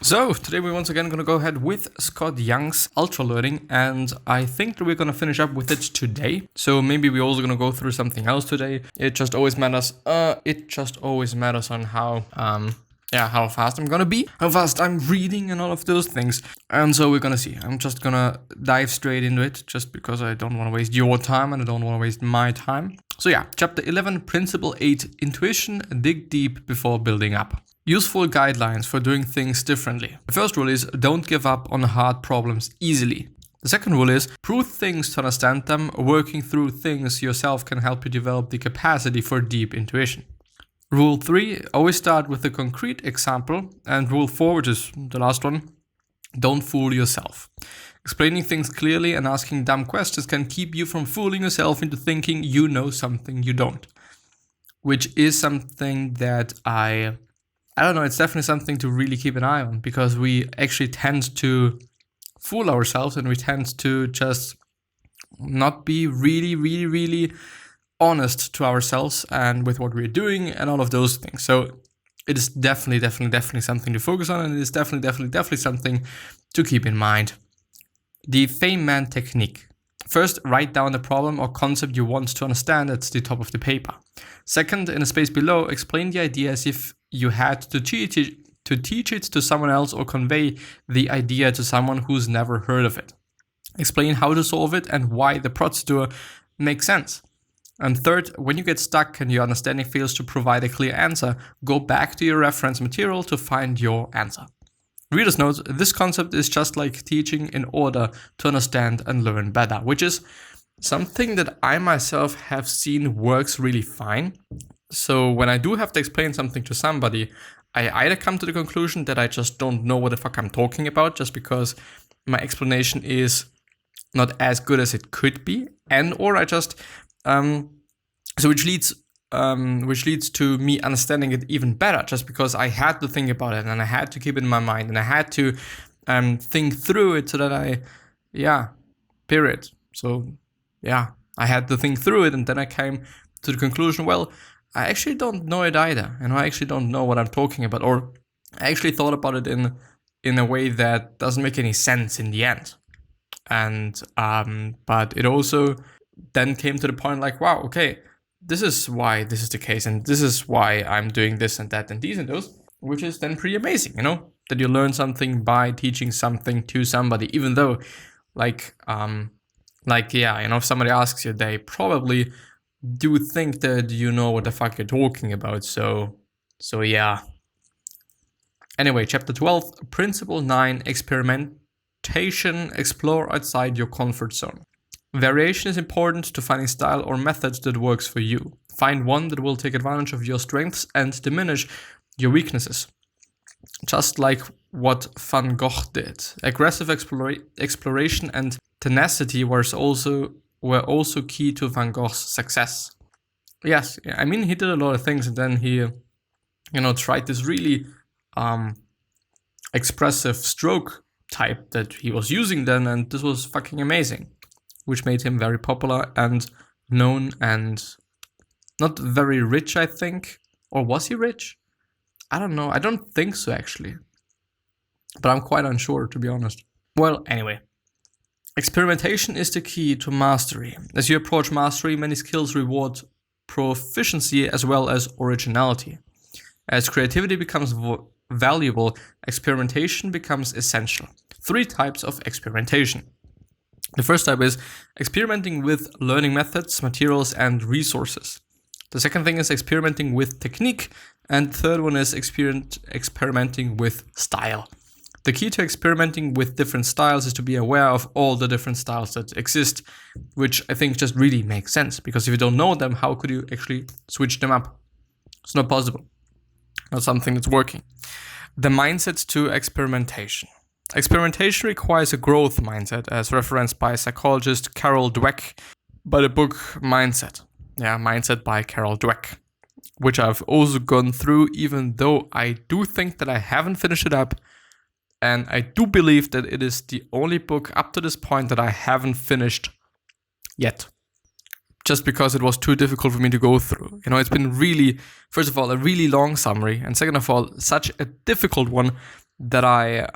So today we're once again going to go ahead with Scott Young's Ultralearning, and I think that we're going to finish up with it today. So maybe we're also going to go through something else today. It just always matters. On how how fast I'm gonna be, how fast I'm reading, and all of those things. And so we're gonna see. I'm just gonna dive straight into it, just because I don't want to waste your time and I don't want to waste my time. So yeah, Chapter 11, Principle 8, Intuition, dig deep before building up. Useful guidelines for doing things differently. The first rule is don't give up on hard problems easily. The second rule is prove things to understand them. Working through things yourself can help you develop the capacity for deep intuition. Rule 3, always start with a concrete example. And rule 4, which is the last one, don't fool yourself. Explaining things clearly and asking dumb questions can keep you from fooling yourself into thinking you know something you don't. Which is something that I don't know, it's definitely something to really keep an eye on, because we actually tend to fool ourselves and we tend to just not be really honest to ourselves and with what we're doing and all of those things. So it is definitely something to focus on, and it is definitely something to keep in mind. The Feynman technique. First, write down the problem or concept you want to understand at the top of the paper. Second, in a space below, explain the idea as if you had to teach it to someone else or convey the idea to someone who's never heard of it. Explain how to solve it and why the procedure makes sense. And third, when you get stuck and your understanding fails to provide a clear answer, go back to your reference material to find your answer. Reader's note, this concept is just like teaching in order to understand and learn better, which is something that I myself have seen works really fine. So when I do have to explain something to somebody, I either come to the conclusion that I just don't know what the fuck I'm talking about, just because my explanation is not as good as it could be, or I just which leads to me understanding it even better, just because I had to think about it and I had to keep it in my mind and I had to think through it so that period. So yeah, I had to think through it, and then I came to the conclusion, well, I actually don't know it either, and I actually don't know what I'm talking about, or I actually thought about it in a way that doesn't make any sense in the end. And but it also then came to the point like, wow, okay, this is why this is the case, and this is why I'm doing this and that and these and those, which is then pretty amazing, that you learn something by teaching something to somebody, even though if somebody asks you, they probably do think that you know what the fuck you're talking about. So yeah. Anyway, Chapter 12, Principle 9, Experimentation, explore outside your comfort zone. Variation is important to finding style or method that works for you. Find one that will take advantage of your strengths and diminish your weaknesses. Just like what Van Gogh did. Aggressive exploration and tenacity were also key to Van Gogh's success. Yes, I mean, he did a lot of things, and then he, tried this really expressive stroke type that he was using then, and this was fucking amazing, which made him very popular and known and not very rich, I think. Or was he rich? I don't know. I don't think so, actually. But I'm quite unsure, to be honest. Well, anyway. Experimentation is the key to mastery. As you approach mastery, many skills reward proficiency as well as originality. As creativity becomes valuable, experimentation becomes essential. 3 types of experimentation. The first type is experimenting with learning methods, materials, and resources. The second thing is experimenting with technique, and the third one is experimenting with style. The key to experimenting with different styles is to be aware of all the different styles that exist, which I think just really makes sense, because if you don't know them, how could you actually switch them up? It's not possible. Not something that's working. The mindset to experimentation. Experimentation requires a growth mindset, as referenced by psychologist Carol Dweck by the book Mindset. Yeah, Mindset by Carol Dweck, which I've also gone through, even though I do think that I haven't finished it up. And I do believe that it is the only book up to this point that I haven't finished yet. Just because it was too difficult for me to go through. It's been really, first of all, a really long summary. And second of all, such a difficult one that I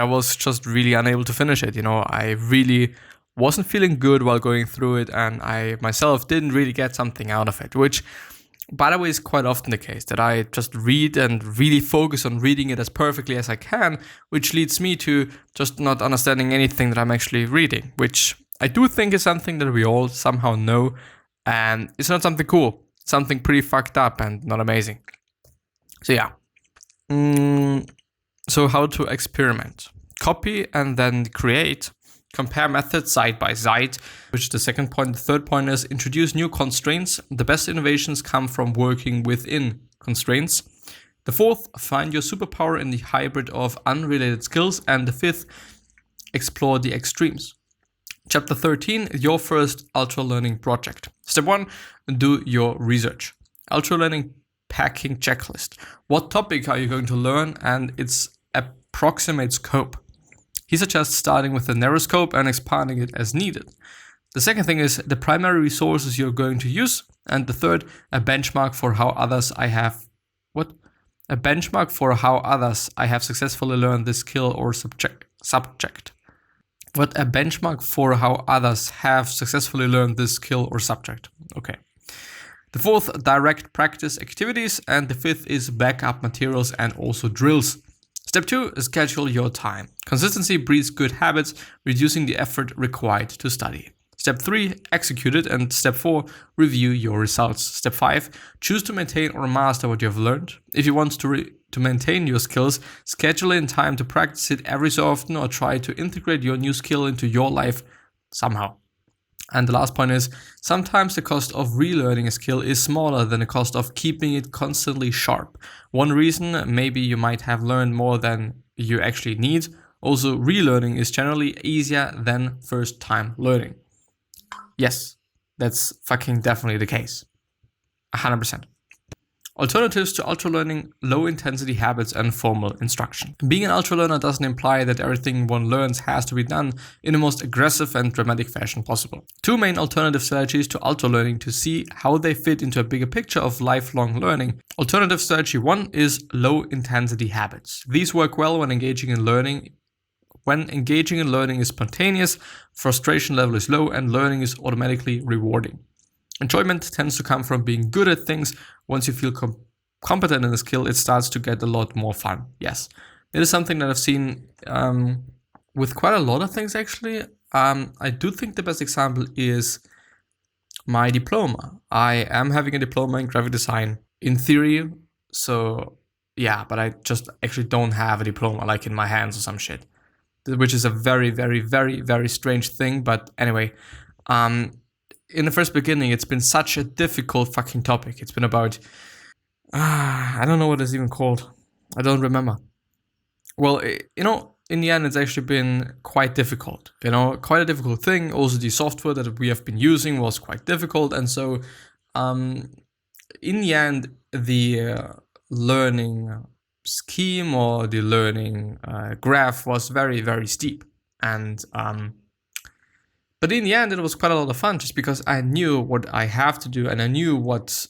was just really unable to finish it. I really wasn't feeling good while going through it, and I myself didn't really get something out of it, which, by the way, is quite often the case, that I just read and really focus on reading it as perfectly as I can, which leads me to just not understanding anything that I'm actually reading, which I do think is something that we all somehow know, and it's not something cool. It's something pretty fucked up and not amazing. So yeah. So how to experiment? Copy and then create. Compare methods side by side, which is the second point. The third point is introduce new constraints. The best innovations come from working within constraints. The fourth, find your superpower in the hybrid of unrelated skills. And the fifth, explore the extremes. Chapter 13, your first Ultralearning project. Step 1, do your research. Ultralearning packing checklist. What topic are you going to learn and its approximate scope? He suggests starting with a narrow scope and expanding it as needed. The second thing is the primary resources you're going to use. And the third, a benchmark for how others I have successfully learned this skill or subject. What a benchmark for how others have successfully learned this skill or subject. Okay. The fourth, direct practice activities. And the fifth is backup materials and also drills. Step 2, schedule your time. Consistency breeds good habits, reducing the effort required to study. Step 3, execute it. And step 4, review your results. Step 5, choose to maintain or master what you have learned. If you want to maintain your skills, schedule in time to practice it every so often or try to integrate your new skill into your life somehow. And the last point is, sometimes the cost of relearning a skill is smaller than the cost of keeping it constantly sharp. One reason, maybe you might have learned more than you actually need. Also, relearning is generally easier than first time learning. Yes, that's fucking definitely the case. 100%. Alternatives to ultralearning, low-intensity habits, and formal instruction. Being an ultralearner doesn't imply that everything one learns has to be done in the most aggressive and dramatic fashion possible. Two main alternative strategies to ultralearning to see how they fit into a bigger picture of lifelong learning. Alternative strategy 1 is low-intensity habits. These work well when engaging in learning. When engaging in learning is spontaneous, frustration level is low, and learning is automatically rewarding. Enjoyment tends to come from being good at things. Once you feel competent in a skill, it starts to get a lot more fun. Yes, it is something that I've seen with quite a lot of things, actually. I do think the best example is my diploma. I am having a diploma in graphic design in theory. So yeah, but I just actually don't have a diploma like in my hands or some shit, which is a very, very, very, very strange thing. But anyway, in the first beginning, it's been such a difficult fucking topic. It's been about, I don't know what it's even called. I don't remember. Well, in the end, it's actually been quite difficult. Quite a difficult thing. Also, the software that we have been using was quite difficult. And so, in the end, the learning scheme or the learning graph was very, very steep. And but in the end, it was quite a lot of fun just because I knew what I have to do and I knew what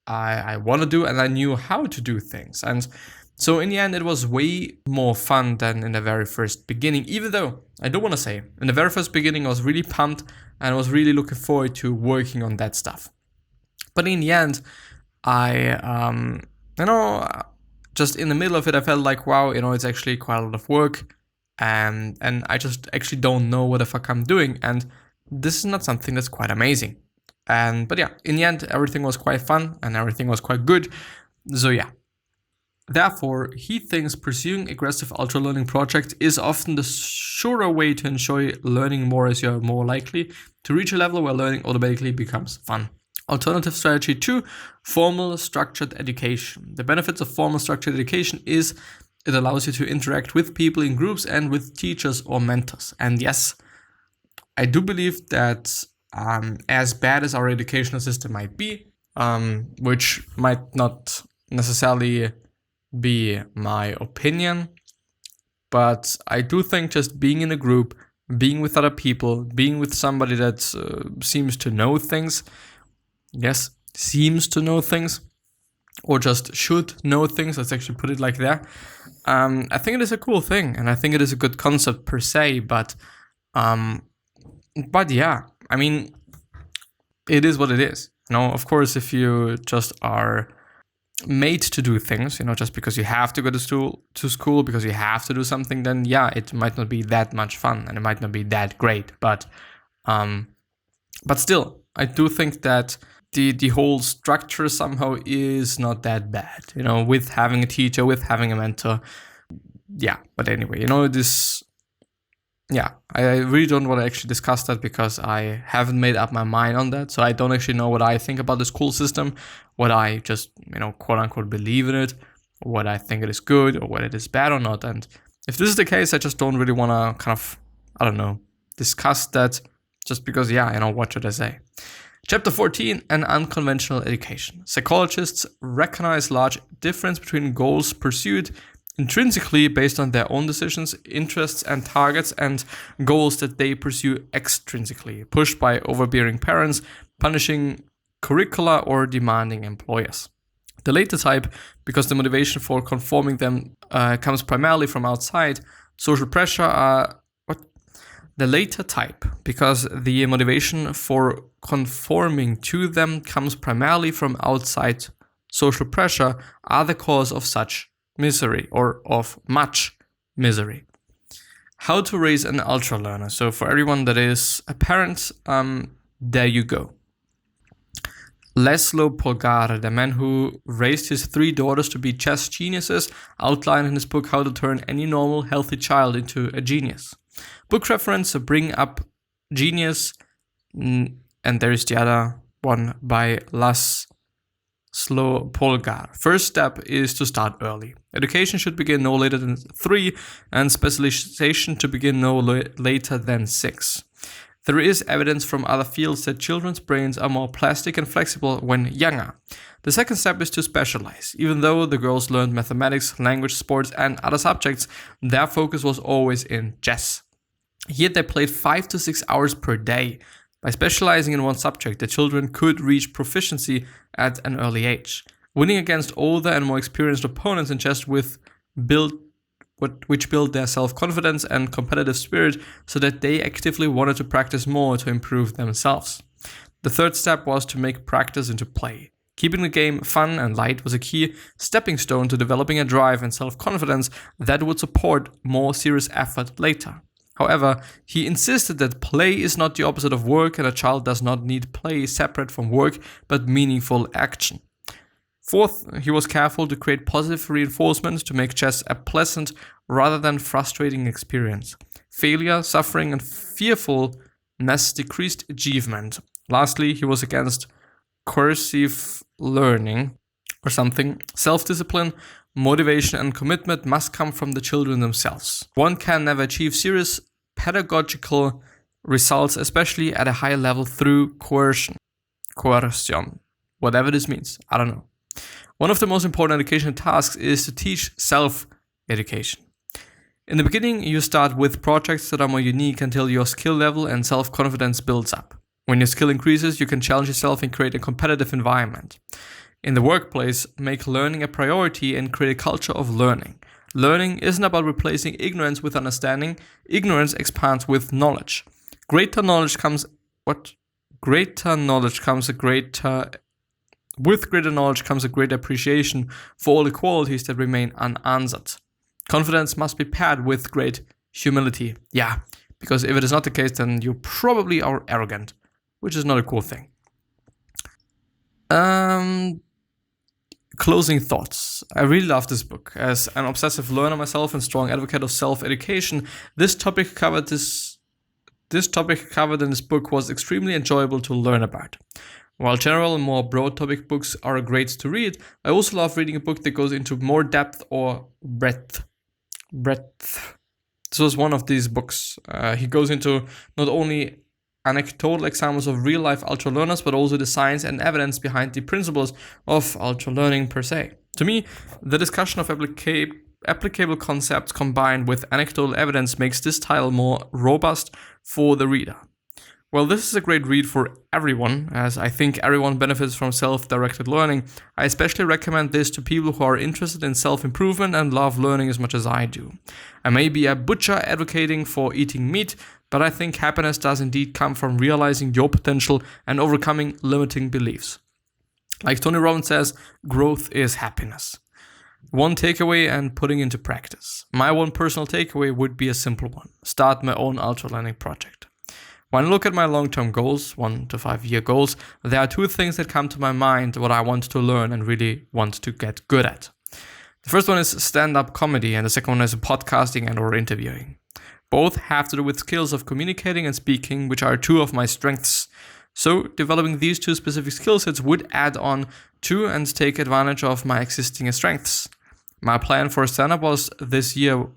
I want to do and I knew how to do things. And so in the end, it was way more fun than in the very first beginning, even though I do want to say in the very first beginning, I was really pumped and I was really looking forward to working on that stuff. But in the end, I, just in the middle of it, I felt like, wow, it's actually quite a lot of work. And I just actually don't know what the fuck I'm doing. And this is not something that's quite amazing. But yeah, in the end, everything was quite fun and everything was quite good. So yeah. Therefore, he thinks pursuing aggressive ultralearning projects is often the surer way to enjoy learning more, as you're more likely to reach a level where learning automatically becomes fun. Alternative strategy 2, formal structured education. The benefits of formal structured education is it allows you to interact with people in groups and with teachers or mentors. And yes, I do believe that as bad as our educational system might be, which might not necessarily be my opinion, but I do think just being in a group, being with other people, being with somebody that seems to know things, or just should know things, let's actually put it like that, I think it is a cool thing, and I think it is a good concept per se, but yeah, I mean, it is what it is. Of course, if you just are made to do things, just because you have to go to school because you have to do something, then yeah, it might not be that much fun and it might not be that great, but still, I do think that the whole structure somehow is not that bad, with having a teacher, with having a mentor. Yeah, but anyway, I really don't want to actually discuss that because I haven't made up my mind on that. So I don't actually know what I think about the school system, what I just, quote unquote, believe in it, what I think it is good or what it is bad or not. And if this is the case, I just don't really want to kind of, discuss that just because, what should I say? Chapter 14, an unconventional education. Psychologists recognize large difference between goals pursued intrinsically based on their own decisions, interests, and targets, and goals that they pursue extrinsically, pushed by overbearing parents, punishing curricula, or demanding employers. The later type, because the motivation for conforming them comes primarily from outside social pressure, The later type, because the motivation for conforming to them comes primarily from outside social pressure, are the cause of such misery, or of much misery. How to raise an ultralearner. So for everyone that is a parent, there you go. Laszlo Polgara, the man who raised his 3 daughters to be chess geniuses, outlined in his book How to Turn Any Normal, Healthy Child into a Genius. Book reference, Bring Up Genius, and there is the other one by Laszlo Polgar. First step is to start early. Education should begin no later than 3, and specialization to begin no later than 6. There is evidence from other fields that children's brains are more plastic and flexible when younger. The second step is to specialize. Even though the girls learned mathematics, language, sports, and other subjects, their focus was always in chess. Yet they played 5 to 6 hours per day. By specializing in one subject, the children could reach proficiency at an early age. Winning against older and more experienced opponents in chess which built their self-confidence and competitive spirit so that they actively wanted to practice more to improve themselves. The third step was to make practice into play. Keeping the game fun and light was a key stepping stone to developing a drive and self-confidence that would support more serious effort later. However, he insisted that play is not the opposite of work and a child does not need play separate from work, but meaningful action. Fourth, he was careful to create positive reinforcement to make chess a pleasant rather than frustrating experience. Failure, suffering, and fearfulness decreased achievement. Lastly, he was against coercive learning or something. Self-discipline, motivation, and commitment must come from the children themselves. One can never achieve serious pedagogical results, especially at a high level, through coercion, whatever this means, I don't know. One of the most important educational tasks is to teach self-education. In the beginning, you start with projects that are more unique until your skill level and self-confidence builds up. When your skill increases, you can challenge yourself and create a competitive environment. In the workplace, make learning a priority and create a culture of learning. Learning isn't about replacing ignorance with understanding. Ignorance expands with knowledge. With greater knowledge comes a greater appreciation for all the qualities that remain unanswered. Confidence must be paired with great humility. Yeah, because if it is not the case, then you probably are arrogant, which is not a cool thing. Closing thoughts. I really love this book. As an obsessive learner myself and strong advocate of self-education, this topic covered in this book was extremely enjoyable to learn about. While general and more broad topic books are great to read, I also love reading a book that goes into more depth or breadth. This was one of these books. He goes into not only anecdotal examples of real-life ultralearners, but also the science and evidence behind the principles of ultralearning per se. To me, the discussion of applicable concepts combined with anecdotal evidence makes this title more robust for the reader. Well, this is a great read for everyone, as I think everyone benefits from self-directed learning. I especially recommend this to people who are interested in self-improvement and love learning as much as I do. I may be a butcher advocating for eating meat, but I think happiness does indeed come from realizing your potential and overcoming limiting beliefs. Like Tony Robbins says, growth is happiness. One takeaway and putting into practice. My one personal takeaway would be a simple one. Start my own ultralearning project. When I look at my long-term goals, 1 to 5 year goals, there are two things that come to my mind what I want to learn and really want to get good at. The first one is stand-up comedy and the second one is podcasting and or interviewing. Both have to do with skills of communicating and speaking, which are two of my strengths. So developing these two specific skill sets would add on to and take advantage of my existing strengths. My plan for stand-up this year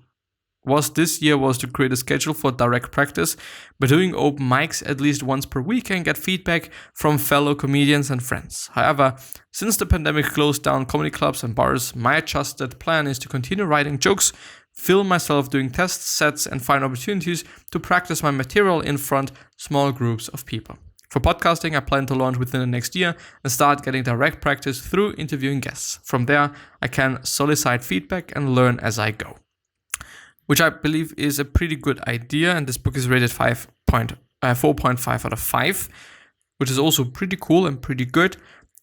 was to create a schedule for direct practice by doing open mics at least once per week and get feedback from fellow comedians and friends. However, since the pandemic closed down comedy clubs and bars, my adjusted plan is to continue writing jokes, film myself doing test sets, and find opportunities to practice my material in front small groups of people. For podcasting, I plan to launch within the next year and start getting direct practice through interviewing guests. From there, I can solicit feedback and learn as I go, which I believe is a pretty good idea. And this book is rated 4.5 out of 5, which is also pretty cool and pretty good.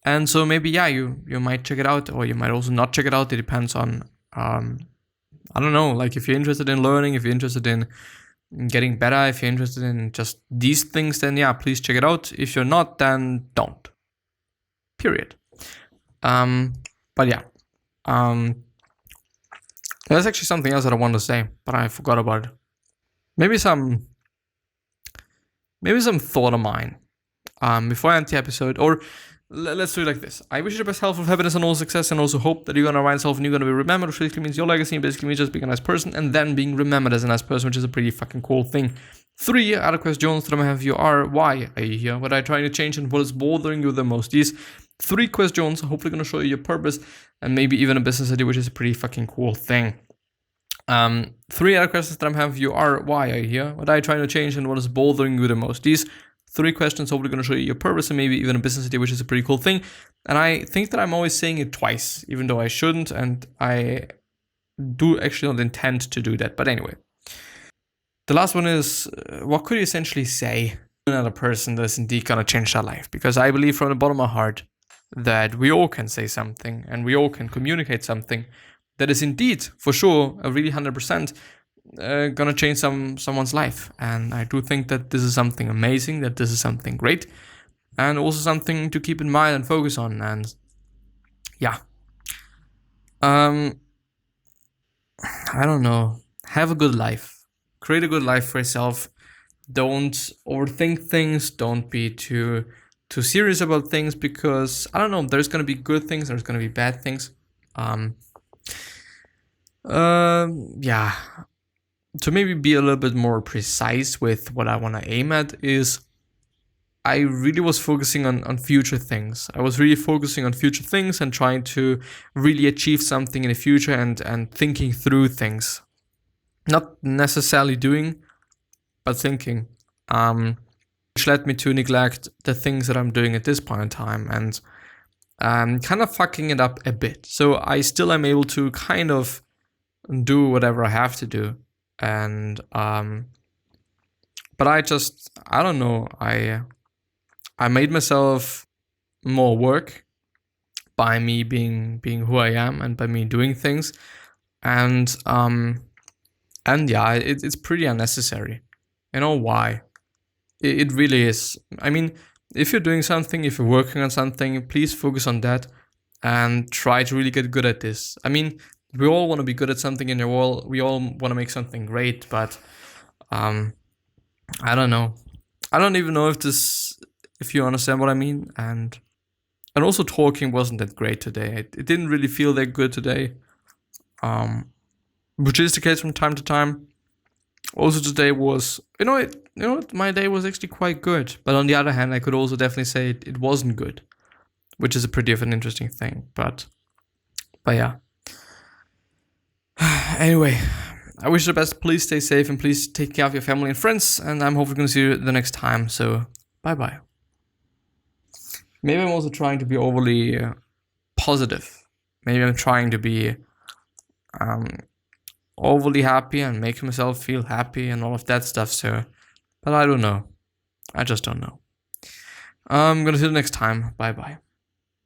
And so maybe, you might check it out, or you might also not check it out. It depends on, I don't know, like if you're interested in learning, if you're interested in getting better, if you're interested in just these things, then please check it out. If you're not, then don't. Period. There's actually something else that I wanted to say, but I forgot about it. Maybe some thought of mine before I end the episode, or let's do it like this. I wish you the best health, of happiness, and all success, and also hope that you're gonna write yourself and you're gonna be remembered, which basically means your legacy, and basically means just being a nice person and then being remembered as a nice person, which is a pretty fucking cool thing. 3 other questions that I have you are: why are you here? What are you trying to change, and what is bothering you the most? These 3 questions are hopefully gonna show you your purpose and maybe even a business idea, which is a pretty fucking cool thing. 3 other questions that I have you are: why are you here? What are you trying to change, and what is bothering you the most? These 3 questions hopefully going to show you your purpose and maybe even a business idea, which is a pretty cool thing. And I think that I'm always saying it twice, even though I shouldn't, and I do actually not intend to do that. But anyway, the last one is, what could you essentially say to another person that's indeed going to change their life? Because I believe from the bottom of my heart that we all can say something and we all can communicate something that is indeed, for sure, a really 100% gonna change someone's life. And I do think that this is something amazing, that this is something great, and also something to keep in mind and focus on. And I don't know, have a good life, create a good life for yourself. Don't overthink things, don't be too serious about things, because I don't know, there's gonna be good things, there's gonna be bad things. To maybe be a little bit more precise with what I want to aim at is, I really was focusing on future things. I was really focusing on future things and trying to really achieve something in the future and thinking through things. Not necessarily doing, but thinking. Which led me to neglect the things that I'm doing at this point in time and kind of fucking it up a bit. So I still am able to kind of do whatever I have to do. And but I don't know, I made myself more work by me being who I am and by me doing things, and it's pretty unnecessary. You know why? It really is. I mean, if you're doing something, if you're working on something, please focus on that and try to really get good at this. I mean, we all want to be good at something in the world. We all want to make something great, but I don't know. I don't even know if you understand what I mean. And also talking wasn't that great today. It didn't really feel that good today, which is the case from time to time. Also today was, my day was actually quite good. But on the other hand, I could also definitely say it wasn't good, which is a pretty of an interesting thing. But yeah. Anyway, I wish you the best. Please stay safe and please take care of your family and friends. And I'm hopefully going to see you the next time. So bye-bye. Maybe I'm also trying to be overly positive. Maybe I'm trying to be overly happy and make myself feel happy and all of that stuff. So, but I don't know. I just don't know. I'm going to see you next time. Bye-bye.